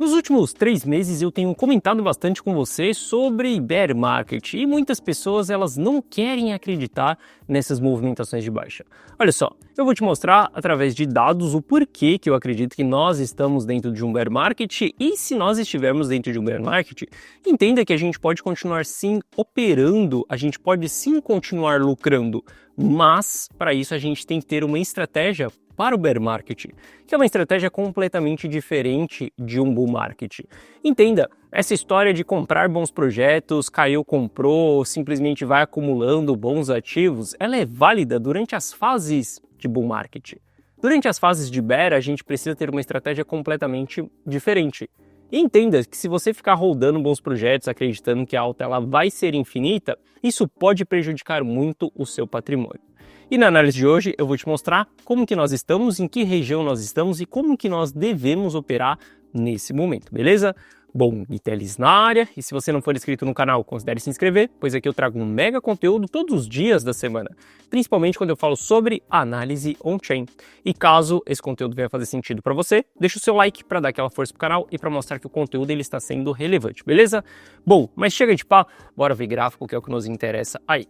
Nos últimos 3 meses eu tenho comentado bastante com você sobre bear market e muitas pessoas elas não querem acreditar nessas movimentações de baixa. Olha só, eu vou te mostrar através de dados o porquê que eu acredito que nós estamos dentro de um bear market e se nós estivermos dentro de um bear market, entenda que a gente pode continuar sim operando, a gente pode sim continuar lucrando, mas para isso a gente tem que ter uma estratégia para o bear market, que é uma estratégia completamente diferente de um bull market. Entenda, essa história de comprar bons projetos, caiu, comprou, simplesmente vai acumulando bons ativos, ela é válida durante as fases de bull market. Durante as fases de bear, a gente precisa ter uma estratégia completamente diferente. E entenda que se você ficar rodando bons projetos, acreditando que a alta ela vai ser infinita, isso pode prejudicar muito o seu patrimônio. E na análise de hoje eu vou te mostrar como que nós estamos, em que região nós estamos e como que nós devemos operar nesse momento, beleza? Bom, Guitelis na área, e se você não for inscrito no canal, considere se inscrever, pois aqui eu trago um mega conteúdo todos os dias da semana, principalmente quando eu falo sobre análise on-chain. E caso esse conteúdo venha fazer sentido para você, deixa o seu like para dar aquela força pro canal e para mostrar que o conteúdo ele está sendo relevante, beleza? Bom, mas chega de pá, bora ver gráfico que é o que nos interessa aí.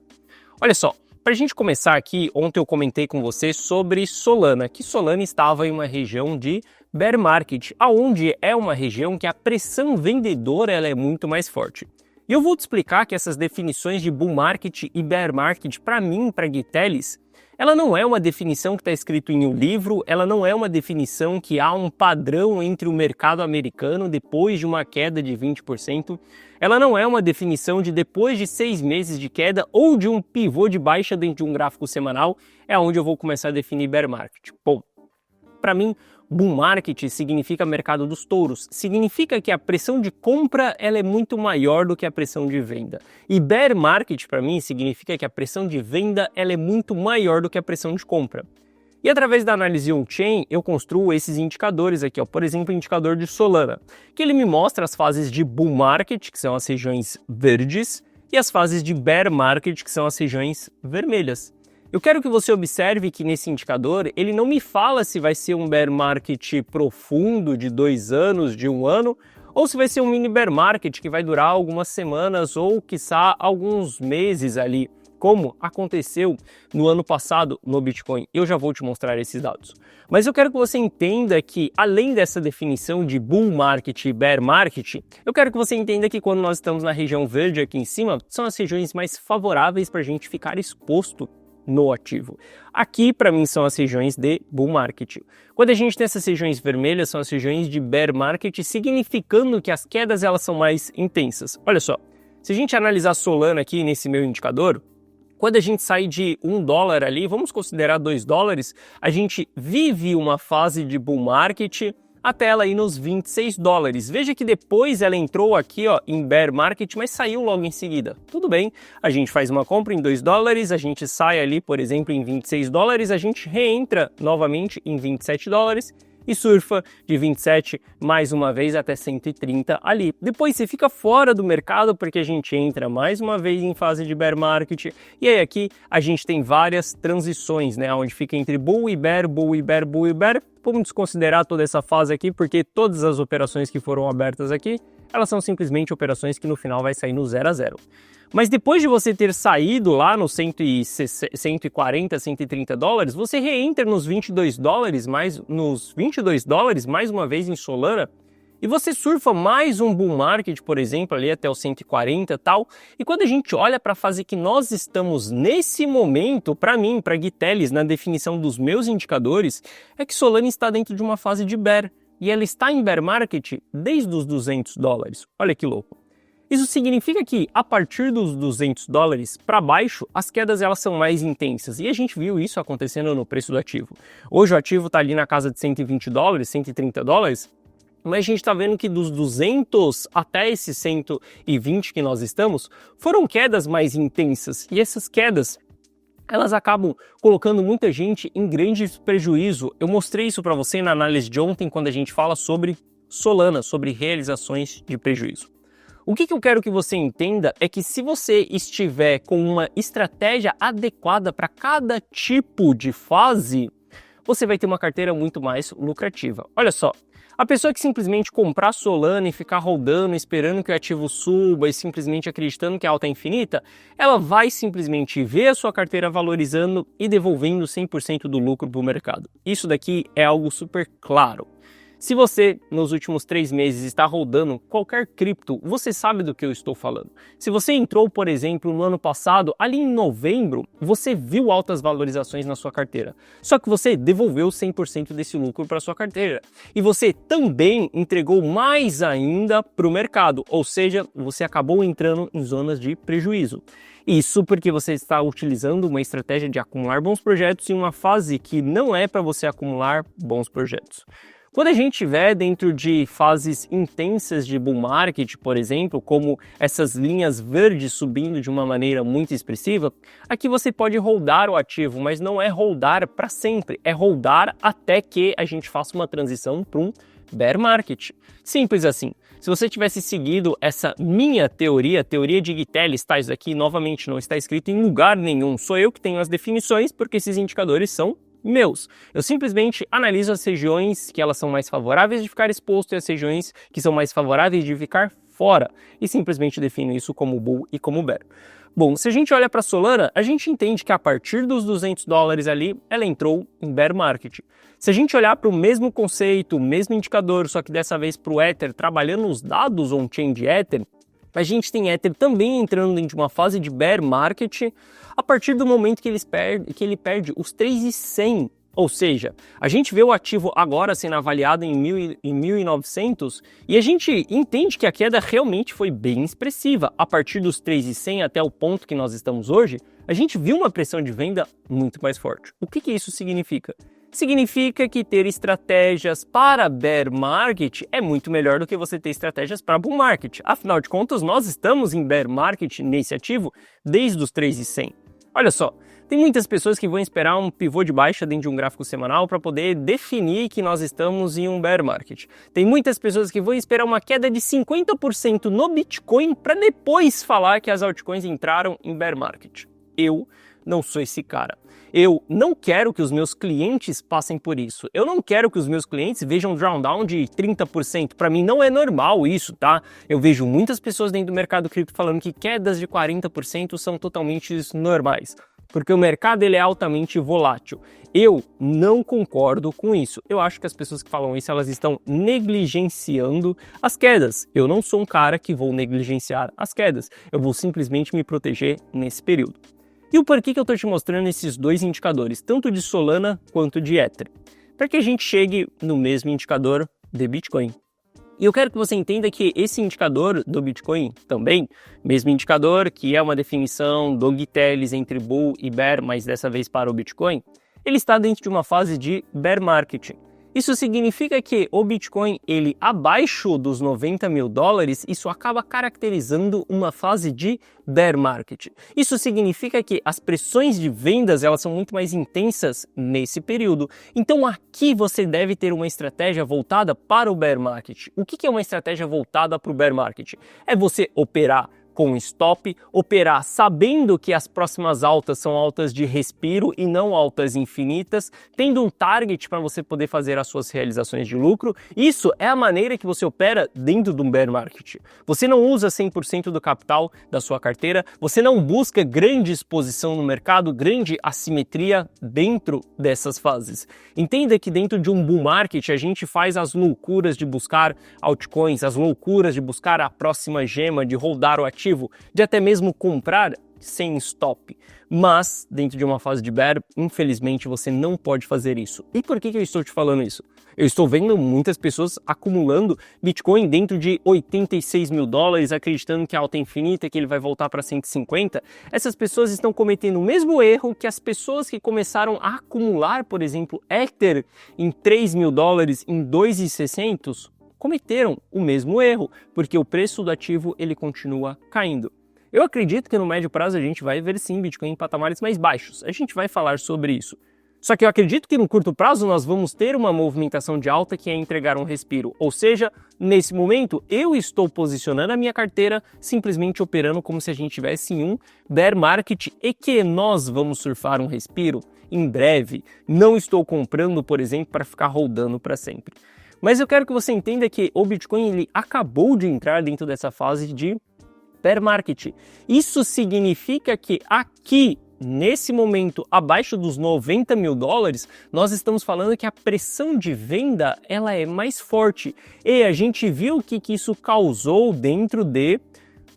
Olha só. Para a gente começar aqui, ontem eu comentei com você sobre Solana, que Solana estava em uma região de bear market, aonde é uma região que a pressão vendedora ela é muito mais forte. E eu vou te explicar que essas definições de bull market e bear market, para mim, para Guitelis, ela não é uma definição que está escrito em um livro, ela não é uma definição que há um padrão entre o mercado americano depois de uma queda de 20%, ela não é uma definição de depois de 6 meses de queda ou de um pivô de baixa dentro de um gráfico semanal, é onde eu vou começar a definir bear market. Bom, para mim, bull market significa mercado dos touros, significa que a pressão de compra ela é muito maior do que a pressão de venda. E bear market para mim significa que a pressão de venda ela é muito maior do que a pressão de compra. E através da análise on-chain eu construo esses indicadores aqui, ó, por exemplo o indicador de Solana, que ele me mostra as fases de bull market, que são as regiões verdes, e as fases de bear market, que são as regiões vermelhas. Eu quero que você observe que nesse indicador ele não me fala se vai ser um bear market profundo de 2 anos, de 1 ano, ou se vai ser um mini bear market que vai durar algumas semanas ou, quiçá, alguns meses ali, como aconteceu no ano passado no Bitcoin. Eu já vou te mostrar esses dados. Mas eu quero que você entenda que, além dessa definição de bull market e bear market, eu quero que você entenda que quando nós estamos na região verde aqui em cima, são as regiões mais favoráveis para a gente ficar exposto no ativo. Aqui, para mim, são as regiões de bull market. Quando a gente tem essas regiões vermelhas, são as regiões de bear market, significando que as quedas elas são mais intensas. Olha só, se a gente analisar Solana aqui nesse meu indicador, quando a gente sai de $1 ali, vamos considerar $2, a gente vive uma fase de bull market até ela ir nos $26. Veja que depois ela entrou aqui ó, em bear market, mas saiu logo em seguida. Tudo bem, a gente faz uma compra em $2, a gente sai ali, por exemplo, em $26, a gente reentra novamente em $27 e surfa de 27 mais uma vez até 130 ali. Depois você fica fora do mercado porque a gente entra mais uma vez em fase de bear market e aí aqui a gente tem várias transições, né, onde fica entre bull e bear, bull e bear, bull e bear. Vamos desconsiderar toda essa fase aqui porque todas as operações que foram abertas aqui, elas são simplesmente operações que no final vai sair no 0 a 0. Mas depois de você ter saído lá nos 140, $130, você reentra nos $22, mais uma vez em Solana, e você surfa mais um bull market, por exemplo, ali até os 140 e tal. E quando a gente olha para a fase que nós estamos nesse momento, para mim, para Guitelis, na definição dos meus indicadores, é que Solana está dentro de uma fase de bear. E ela está em bear market desde os $200. Olha que louco. Isso significa que a partir dos $200 para baixo, as quedas elas são mais intensas. E a gente viu isso acontecendo no preço do ativo. Hoje o ativo está ali na casa de $120, $130, mas a gente está vendo que dos 200 até esses 120 que nós estamos, foram quedas mais intensas. E essas quedas elas acabam colocando muita gente em grande prejuízo. Eu mostrei isso para você na análise de ontem, quando a gente fala sobre Solana, sobre realizações de prejuízo. O que eu quero que você entenda é que se você estiver com uma estratégia adequada para cada tipo de fase, você vai ter uma carteira muito mais lucrativa. Olha só, A pessoa que simplesmente comprar Solana e ficar rodando, esperando que o ativo suba e simplesmente acreditando que a alta é infinita, ela vai simplesmente ver a sua carteira valorizando e devolvendo 100% do lucro para o mercado. Isso daqui é algo super claro. Se você, nos últimos 3 meses, está rodando qualquer cripto, você sabe do que eu estou falando. Se você entrou, por exemplo, no ano passado, ali em novembro, você viu altas valorizações na sua carteira. Só que você devolveu 100% desse lucro para sua carteira. E você também entregou mais ainda para o mercado, ou seja, você acabou entrando em zonas de prejuízo. Isso porque você está utilizando uma estratégia de acumular bons projetos em uma fase que não é para você acumular bons projetos. Quando a gente estiver dentro de fases intensas de bull market, por exemplo, como essas linhas verdes subindo de uma maneira muito expressiva, aqui você pode holdar o ativo, mas não é holdar para sempre, é holdar até que a gente faça uma transição para um bear market. Simples assim. Se você tivesse seguido essa minha teoria de Guiteles, tá? Isso aqui novamente não está escrito em lugar nenhum, sou eu que tenho as definições porque esses indicadores são meus. Eu simplesmente analiso as regiões que elas são mais favoráveis de ficar exposto e as regiões que são mais favoráveis de ficar fora e simplesmente defino isso como bull e como bear. Bom, se a gente olha para Solana, a gente entende que a partir dos $200 ali, ela entrou em bear market. Se a gente olhar para o mesmo conceito, o mesmo indicador, só que dessa vez para o Ether, trabalhando os dados on-chain de Ether, a gente tem Ether também entrando dentro de uma fase de bear market a partir do momento que ele perde os 3.100. Ou seja, a gente vê o ativo agora sendo avaliado em 1.900 e a gente entende que a queda realmente foi bem expressiva. A partir dos 3.100 até o ponto que nós estamos hoje, a gente viu uma pressão de venda muito mais forte. O que isso significa? Significa que ter estratégias para bear market é muito melhor do que você ter estratégias para bull market. Afinal de contas, nós estamos em bear market nesse ativo desde os 3.100. Olha só, tem muitas pessoas que vão esperar um pivô de baixa dentro de um gráfico semanal para poder definir que nós estamos em um bear market. Tem muitas pessoas que vão esperar uma queda de 50% no Bitcoin para depois falar que as altcoins entraram em bear market. Eu não sou esse cara. Eu não quero que os meus clientes passem por isso. Eu não quero que os meus clientes vejam drawdown de 30%. Para mim não é normal isso, tá? Eu vejo muitas pessoas dentro do mercado cripto falando que quedas de 40% são totalmente normais, porque o mercado ele é altamente volátil. Eu não concordo com isso. Eu acho que as pessoas que falam isso, elas estão negligenciando as quedas. Eu não sou um cara que vou negligenciar as quedas. Eu vou simplesmente me proteger nesse período. E o porquê que eu estou te mostrando esses dois indicadores, tanto de Solana quanto de Ether? Para que a gente chegue no mesmo indicador de Bitcoin. E eu quero que você entenda que esse indicador do Bitcoin também, mesmo indicador que é uma definição do Guiteles entre bull e bear, mas dessa vez para o Bitcoin, ele está dentro de uma fase de bear market. Isso significa que o Bitcoin, ele abaixo dos $90 mil, isso acaba caracterizando uma fase de bear market. Isso significa que as pressões de vendas, elas são muito mais intensas nesse período. Então aqui você deve ter uma estratégia voltada para o bear market. O que é uma estratégia voltada para o bear market? É você operar com stop, operar sabendo que as próximas altas são altas de respiro e não altas infinitas, tendo um target para você poder fazer as suas realizações de lucro. Isso é a maneira que você opera dentro de um bear market. Você não usa 100% do capital da sua carteira, você não busca grande exposição no mercado, grande assimetria dentro dessas fases. Entenda que dentro de um bull market a gente faz as loucuras de buscar altcoins, as loucuras de buscar a próxima gema, de holdar o ativo, de até mesmo comprar sem stop. Mas, dentro de uma fase de bear, infelizmente você não pode fazer isso. E por que eu estou te falando isso? Eu estou vendo muitas pessoas acumulando Bitcoin dentro de $86 mil, acreditando que a alta é infinita, que ele vai voltar para 150. Essas pessoas estão cometendo o mesmo erro que as pessoas que começaram a acumular, por exemplo, Ether em $3 mil, em 2.600, cometeram o mesmo erro, porque o preço do ativo ele continua caindo. Eu acredito que no médio prazo a gente vai ver sim Bitcoin em patamares mais baixos, a gente vai falar sobre isso. Só que eu acredito que no curto prazo nós vamos ter uma movimentação de alta que é entregar um respiro, ou seja, nesse momento eu estou posicionando a minha carteira simplesmente operando como se a gente tivesse em um bear market e que nós vamos surfar um respiro em breve. Não estou comprando, por exemplo, para ficar rodando para sempre. Mas eu quero que você entenda que o Bitcoin ele acabou de entrar dentro dessa fase de bear market. Isso significa que aqui, nesse momento, abaixo dos 90 mil dólares, nós estamos falando que a pressão de venda ela é mais forte. E a gente viu o que isso causou dentro de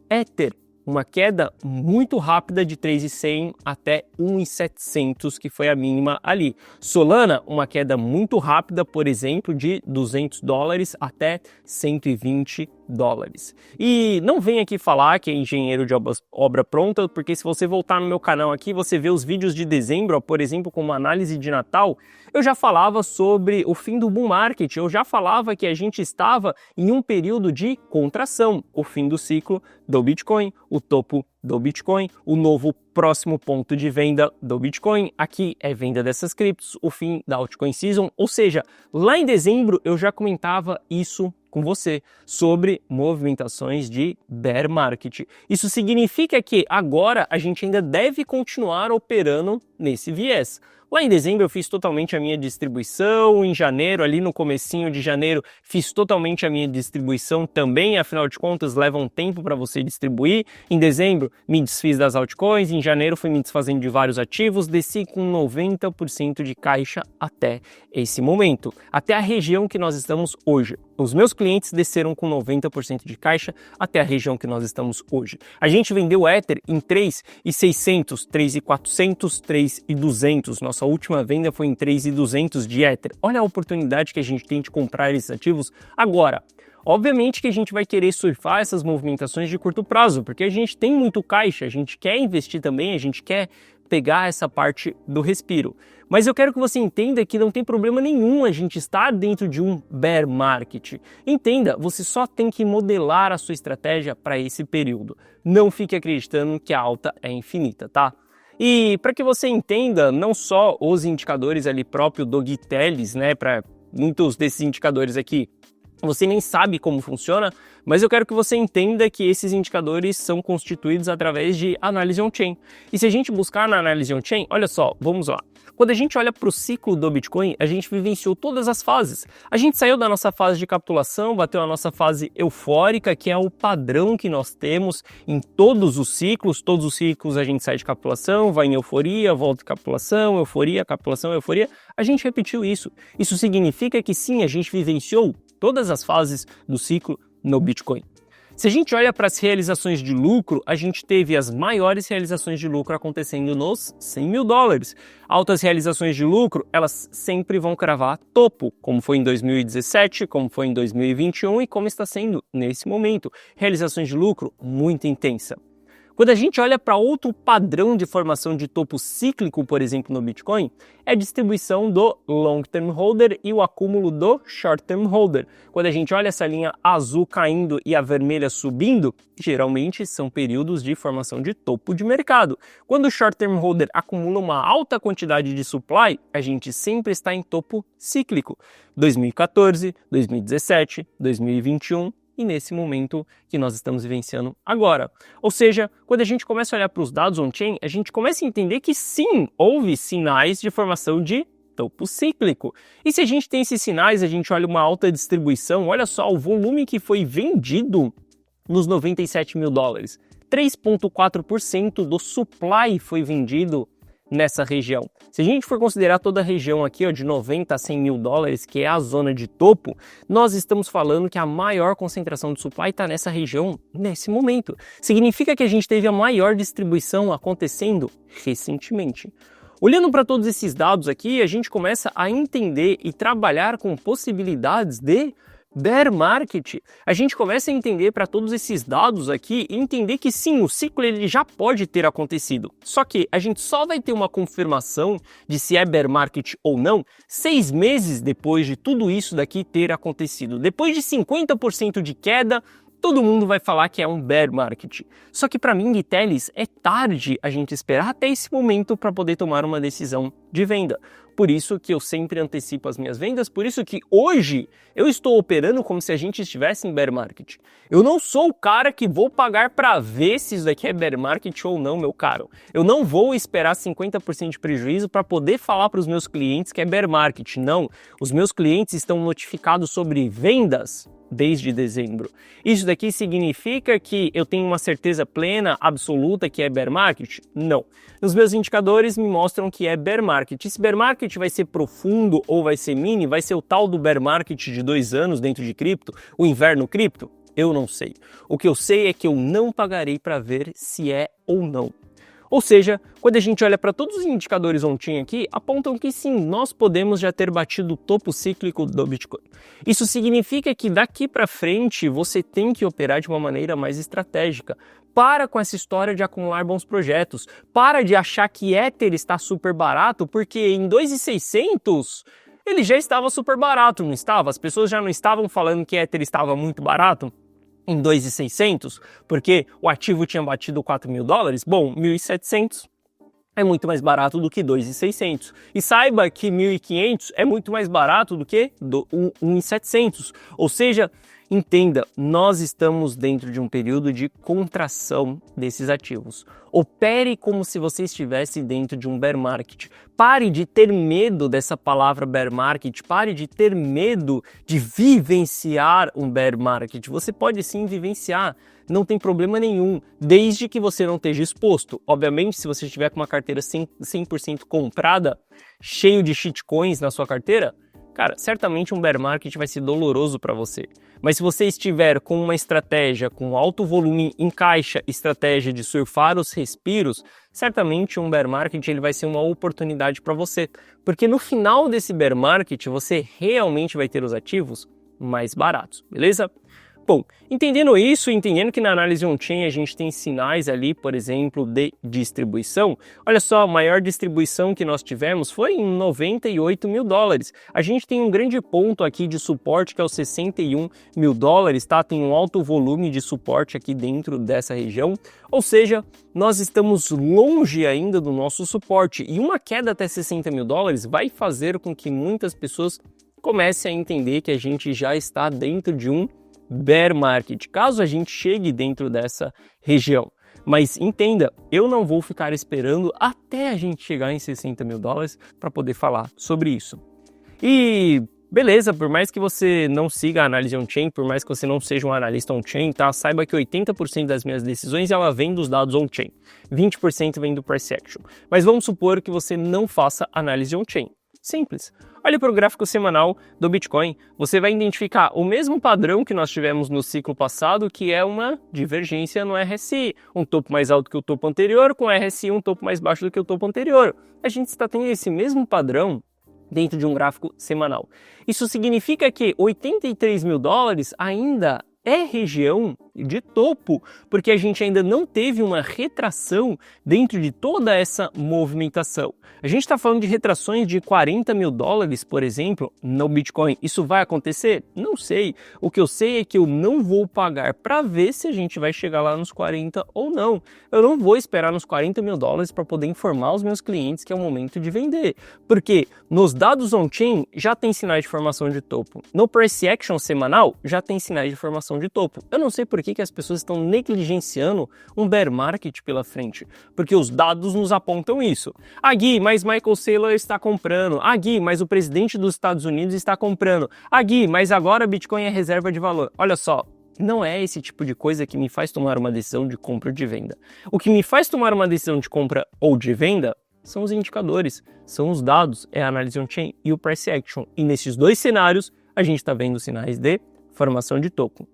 Ether. Uma queda muito rápida de 3.100 até 1.700, que foi a mínima ali. Solana, uma queda muito rápida, por exemplo, de 200 dólares até 120 dólares. E não vem aqui falar que é engenheiro de obra pronta, porque se você voltar no meu canal aqui, você vê os vídeos de dezembro, por exemplo, como análise de Natal, eu já falava sobre o fim do bull market, eu já falava que a gente estava em um período de contração, o fim do ciclo do Bitcoin, o topo do Bitcoin, o novo próximo ponto de venda do Bitcoin, aqui é venda dessas criptos, o fim da altcoin season, ou seja, lá em dezembro eu já comentava isso com você sobre movimentações de bear market. Isso significa que agora a gente ainda deve continuar operando nesse viés. Lá em dezembro eu fiz totalmente a minha distribuição, em janeiro, ali no comecinho de janeiro, fiz totalmente a minha distribuição também, afinal de contas leva um tempo para você distribuir. Em dezembro me desfiz das altcoins, em janeiro fui me desfazendo de vários ativos, desci com 90% de caixa até esse momento, até a região que nós estamos hoje. Os meus clientes desceram com 90% de caixa até a região que nós estamos hoje. A gente vendeu Ether em 3.600, 3.400, 3.200. Nossa última venda foi em 3.200 de Ether. Olha a oportunidade que a gente tem de comprar esses ativos agora. Obviamente que a gente vai querer surfar essas movimentações de curto prazo, porque a gente tem muito caixa, a gente quer investir também, a gente quer pegar essa parte do respiro. Mas eu quero que você entenda que não tem problema nenhum a gente estar dentro de um bear market. Entenda, você só tem que modelar a sua estratégia para esse período. Não fique acreditando que a alta é infinita, tá? E para que você entenda não só os indicadores ali próprio do Gitelis, né, para muitos desses indicadores aqui, você nem sabe como funciona, mas eu quero que você entenda que esses indicadores são constituídos através de análise on-chain. E se a gente buscar na análise on-chain, olha só, vamos lá. Quando a gente olha para o ciclo do Bitcoin, a gente vivenciou todas as fases. A gente saiu da nossa fase de capitulação, bateu a nossa fase eufórica, que é o padrão que nós temos em todos os ciclos. Todos os ciclos a gente sai de capitulação, vai em euforia, volta em capitulação, euforia. A gente repetiu isso. Isso significa que sim, a gente vivenciou todas as fases do ciclo no Bitcoin. Se a gente olha para as realizações de lucro, a gente teve as maiores realizações de lucro acontecendo nos 100 mil dólares. Altas realizações de lucro, elas sempre vão cravar topo, como foi em 2017, como foi em 2021 e como está sendo nesse momento. Realizações de lucro muito intensa. Quando a gente olha para outro padrão de formação de topo cíclico, por exemplo, no Bitcoin, é a distribuição do Long Term Holder e o acúmulo do Short Term Holder. Quando a gente olha essa linha azul caindo e a vermelha subindo, geralmente são períodos de formação de topo de mercado. Quando o Short Term Holder acumula uma alta quantidade de supply, a gente sempre está em topo cíclico. 2014, 2017, 2021... e nesse momento que nós estamos vivenciando agora. Ou seja, quando a gente começa a olhar para os dados on-chain, a gente começa a entender que sim, houve sinais de formação de topo cíclico. E se a gente tem esses sinais, a gente olha uma alta distribuição, olha só o volume que foi vendido nos 97 mil dólares. 3,4% do supply foi vendido nessa região. Se a gente for considerar toda a região aqui, ó, de 90 a 100 mil dólares, que é a zona de topo, nós estamos falando que a maior concentração de supply está nessa região nesse momento. Significa que a gente teve a maior distribuição acontecendo recentemente. Olhando para todos esses dados aqui, a gente começa a entender e trabalhar com possibilidades de bear market. A gente começa a entender para todos esses dados aqui e entender que sim, o ciclo ele já pode ter acontecido. Só que a gente só vai ter uma confirmação de se é bear market ou não 6 meses depois de tudo isso daqui ter acontecido. Depois de 50% de queda, todo mundo vai falar que é um bear market. Só que para mim, Gitelis, é tarde a gente esperar até esse momento para poder tomar uma decisão de venda. por isso que eu sempre antecipo as minhas vendas, por isso que hoje eu estou operando como se a gente estivesse em bear market. Eu não sou o cara que vou pagar para ver se isso daqui é bear market ou não, meu caro. Eu não vou esperar 50% de prejuízo para poder falar para os meus clientes que é bear market. Não, os meus clientes estão notificados sobre vendas desde dezembro. Isso daqui significa que eu tenho uma certeza plena, absoluta que é bear market? Não. Os meus indicadores me mostram que é bear market. Esse bear market vai ser profundo ou vai ser mini? Vai ser o tal do bear market de 2 anos dentro de cripto? O inverno cripto? Eu não sei. O que eu sei é que eu não pagarei para ver se é ou não. Ou seja, quando a gente olha para todos os indicadores on-chain aqui, apontam que sim, nós podemos já ter batido o topo cíclico do Bitcoin. Isso significa que daqui para frente você tem que operar de uma maneira mais estratégica. Para com essa história de acumular bons projetos. Para de achar que Ether está super barato, porque em 2.600 ele já estava super barato, não estava? As pessoas já não estavam falando que Ether estava muito barato em 2.600, porque o ativo tinha batido $4.000, bom, 1.700 é muito mais barato do que 2.600. E saiba que 1.500 é muito mais barato do que 1.700. Ou seja, entenda, nós estamos dentro de um período de contração desses ativos. Opere como se você estivesse dentro de um bear market. Pare de ter medo dessa palavra bear market, pare de ter medo de vivenciar um bear market. Você pode sim vivenciar, não tem problema nenhum, desde que você não esteja exposto. Obviamente, se você estiver com uma carteira 100% comprada, cheio de shitcoins na sua carteira, cara, certamente um bear market vai ser doloroso para você. Mas se você estiver com uma estratégia com alto volume em caixa, estratégia de surfar os respiros, certamente um bear market ele vai ser uma oportunidade para você. Porque no final desse bear market, você realmente vai ter os ativos mais baratos, beleza? Bom, entendendo isso, entendendo que na análise on-chain a gente tem sinais ali, por exemplo, de distribuição, olha só, a maior distribuição que nós tivemos foi em $98 mil. A gente tem um grande ponto aqui de suporte que é os $61 mil, tá? Tem um alto volume de suporte aqui dentro dessa região, ou seja, nós estamos longe ainda do nosso suporte e uma queda até $60 mil vai fazer com que muitas pessoas comecem a entender que a gente já está dentro de um bear market, caso a gente chegue dentro dessa região. Mas entenda, eu não vou ficar esperando até a gente chegar em $60 mil para poder falar sobre isso. E beleza, por mais que você não siga a análise on-chain, por mais que você não seja um analista on-chain, tá? Saiba que 80% das minhas decisões ela vem dos dados on-chain, 20% vem do price action. Mas vamos supor que você não faça análise on-chain. Simples. Olhe para o gráfico semanal do Bitcoin, você vai identificar o mesmo padrão que nós tivemos no ciclo passado, que é uma divergência no RSI, um topo mais alto que o topo anterior, com o RSI um topo mais baixo do que o topo anterior. A gente está tendo esse mesmo padrão dentro de um gráfico semanal. Isso significa que $83 mil ainda é região de topo, porque a gente ainda não teve uma retração dentro de toda essa movimentação. A gente está falando de retrações de $40 mil, por exemplo, no Bitcoin. Isso vai acontecer? Não sei. O que eu sei é que eu não vou pagar para ver se a gente vai chegar lá nos 40 ou não. Eu não vou esperar nos $40 mil para poder informar os meus clientes que é o momento de vender, porque nos dados on-chain já tem sinais de formação de topo. No price action semanal já tem sinais de formação de topo. Eu não sei por que as pessoas estão negligenciando um bear market pela frente, porque os dados nos apontam isso. Ah, Gui, mas Michael Saylor está comprando. Ah, Gui, mas o presidente dos Estados Unidos está comprando. Ah, Gui, mas agora Bitcoin é reserva de valor. Olha só, não é esse tipo de coisa que me faz tomar uma decisão de compra ou de venda. O que me faz tomar uma decisão de compra ou de venda são os indicadores, são os dados, é a análise on-chain e o price action. E nesses dois cenários, a gente está vendo sinais de formação de topo.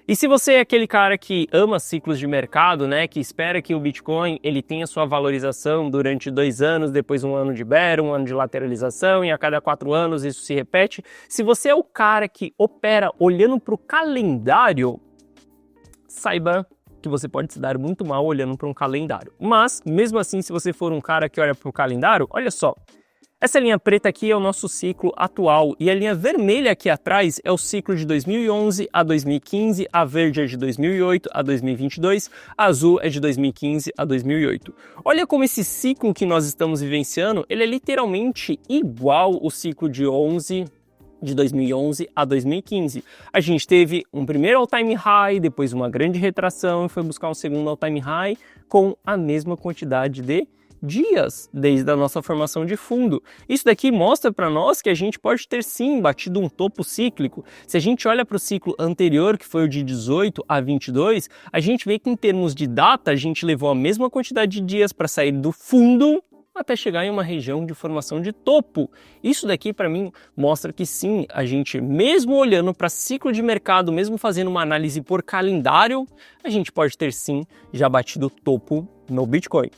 E se você é aquele cara que ama ciclos de mercado, né, que espera que o Bitcoin ele tenha sua valorização durante 2 anos, depois um ano de bear, um ano de lateralização, e a cada 4 anos isso se repete, se você é o cara que opera olhando para o calendário, saiba que você pode se dar muito mal olhando para um calendário. Mas, mesmo assim, se você for um cara que olha para o calendário, olha só, Essa linha preta aqui é o nosso ciclo atual e a linha vermelha aqui atrás é o ciclo de 2011 a 2015, a verde é de 2008 a 2022, a azul é de 2015 a 2008. Olha como esse ciclo que nós estamos vivenciando, ele é literalmente igual ao ciclo de 2011 a 2015. A gente teve um primeiro all-time high, depois uma grande retração e foi buscar um segundo all-time high com a mesma quantidade de dias desde a nossa formação de fundo. Isso daqui mostra para nós que a gente pode ter sim batido um topo cíclico. Se a gente olha para o ciclo anterior, que foi o de 18 a 22, a gente vê que em termos de data a gente levou a mesma quantidade de dias para sair do fundo até chegar em uma região de formação de topo. Isso daqui para mim mostra que sim, a gente mesmo olhando para ciclo de mercado, mesmo fazendo uma análise por calendário, a gente pode ter sim já batido topo no Bitcoin.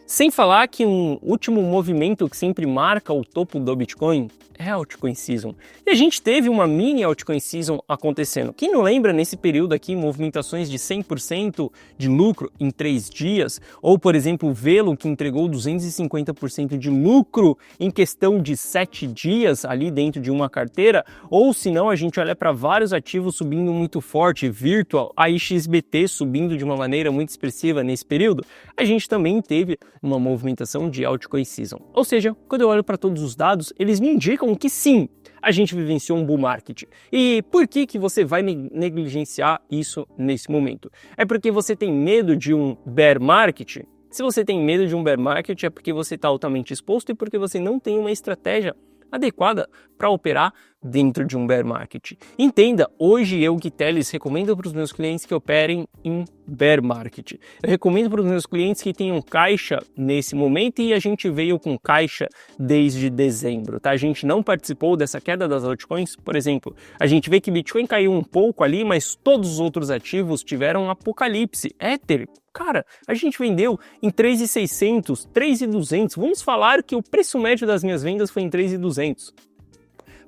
Sem falar que um último movimento que sempre marca o topo do Bitcoin é a Altcoin Season. E a gente teve uma mini Altcoin Season acontecendo. Quem não lembra nesse período aqui, movimentações de 100% de lucro em 3 dias? Ou, por exemplo, o Velo, que entregou 250% de lucro em questão de 7 dias ali dentro de uma carteira? Ou, se não, a gente olha para vários ativos subindo muito forte, Virtual, a XBT subindo de uma maneira muito expressiva nesse período. A gente também teve uma movimentação de Altcoin Season. Ou seja, quando eu olho para todos os dados, eles me indicam que sim, a gente vivenciou um bull market. E por que você vai negligenciar isso nesse momento? É porque você tem medo de um bear market? Se você tem medo de um bear market é porque você está altamente exposto e porque você não tem uma estratégia adequada para operar dentro de um bear market. Entenda, hoje eu, Gui Telles, recomendo para os meus clientes que operem em bear market. Eu recomendo para os meus clientes que tenham caixa nesse momento e a gente veio com caixa desde dezembro, tá? A gente não participou dessa queda das altcoins, por exemplo, a gente vê que Bitcoin caiu um pouco ali, mas todos os outros ativos tiveram um apocalipse. Ether, cara, a gente vendeu em 3.600, 3.200. Vamos falar que o preço médio das minhas vendas foi em 3.200.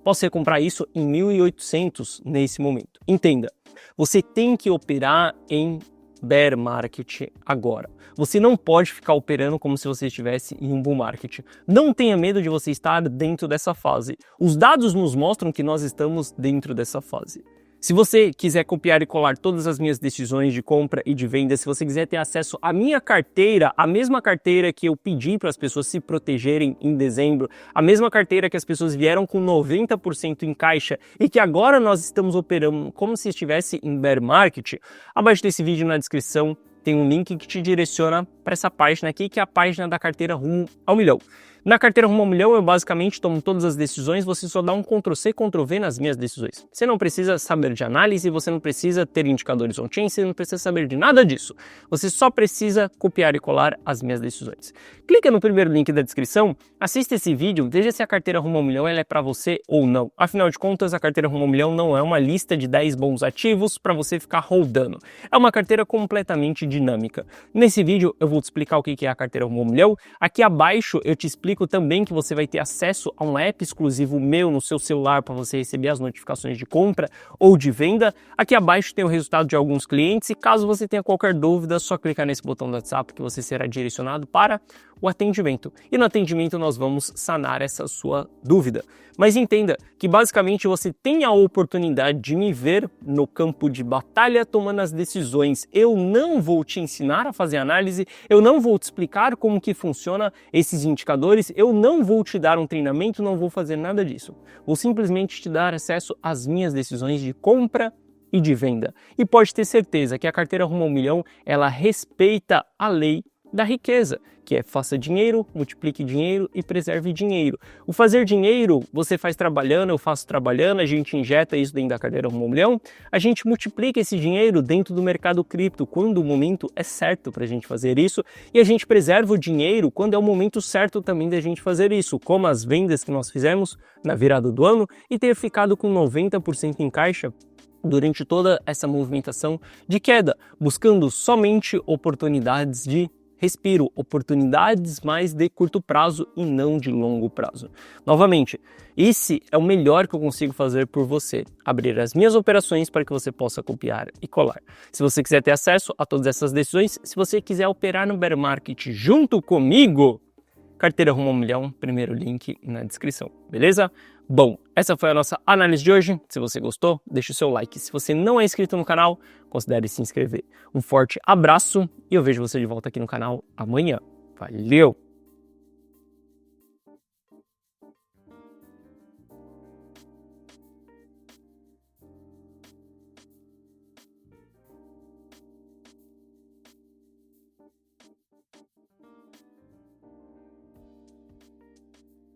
Posso recomprar isso em 1.800 nesse momento. Entenda, você tem que operar em bear market agora. Você não pode ficar operando como se você estivesse em um bull market. Não tenha medo de você estar dentro dessa fase. Os dados nos mostram que nós estamos dentro dessa fase. Se você quiser copiar e colar todas as minhas decisões de compra e de venda, se você quiser ter acesso à minha carteira, a mesma carteira que eu pedi para as pessoas se protegerem em dezembro, a mesma carteira que as pessoas vieram com 90% em caixa e que agora nós estamos operando como se estivesse em bear market, abaixo desse vídeo na descrição tem um link que te direciona para essa página aqui, que é a página da carteira Rumo ao Milhão. Na carteira Rumo ao Milhão, eu basicamente tomo todas as decisões, você só dá um Ctrl+C, Ctrl+V nas minhas decisões. Você não precisa saber de análise, você não precisa ter indicadores on-chain, você não precisa saber de nada disso. Você só precisa copiar e colar as minhas decisões. Clica no primeiro link da descrição, assista esse vídeo, veja se a carteira Rumo ao Milhão ela é para você ou não. Afinal de contas, a carteira Rumo ao Milhão não é uma lista de 10 bons ativos para você ficar holdando. É uma carteira completamente dinâmica. Nesse vídeo, eu vou te explicar o que é a carteira Rumo ao Milhão. Aqui abaixo, eu te explico também que você vai ter acesso a um app exclusivo meu no seu celular para você receber as notificações de compra ou de venda. Aqui abaixo tem o resultado de alguns clientes e caso você tenha qualquer dúvida, é só clicar nesse botão do WhatsApp que você será direcionado para o atendimento. E no atendimento nós vamos sanar essa sua dúvida. Mas entenda que basicamente você tem a oportunidade de me ver no campo de batalha tomando as decisões. Eu não vou te ensinar a fazer análise, eu não vou te explicar como que funciona esses indicadores, eu não vou te dar um treinamento, não vou fazer nada disso. Vou simplesmente te dar acesso às minhas decisões de compra e de venda. E pode ter certeza que a carteira Rumo ao Milhão, ela respeita a lei da riqueza, que é faça dinheiro, multiplique dinheiro e preserve dinheiro. O fazer dinheiro você faz trabalhando, eu faço trabalhando, a gente injeta isso dentro da carteira Rumo ao Milhão, a gente multiplica esse dinheiro dentro do mercado cripto quando o momento é certo para a gente fazer isso e a gente preserva o dinheiro quando é o momento certo também da gente fazer isso, como as vendas que nós fizemos na virada do ano e ter ficado com 90% em caixa durante toda essa movimentação de queda, buscando somente oportunidades de respiro, oportunidades mais de curto prazo e não de longo prazo. Novamente, esse é o melhor que eu consigo fazer por você, abrir as minhas operações para que você possa copiar e colar. Se você quiser ter acesso a todas essas decisões, se você quiser operar no bear market junto comigo, Carteira Rumo a 1 Milhão, primeiro link na descrição, beleza? Bom, essa foi a nossa análise de hoje. Se você gostou, deixa o seu like. Se você não é inscrito no canal, considere se inscrever. Um forte abraço e eu vejo você de volta aqui no canal amanhã. Valeu!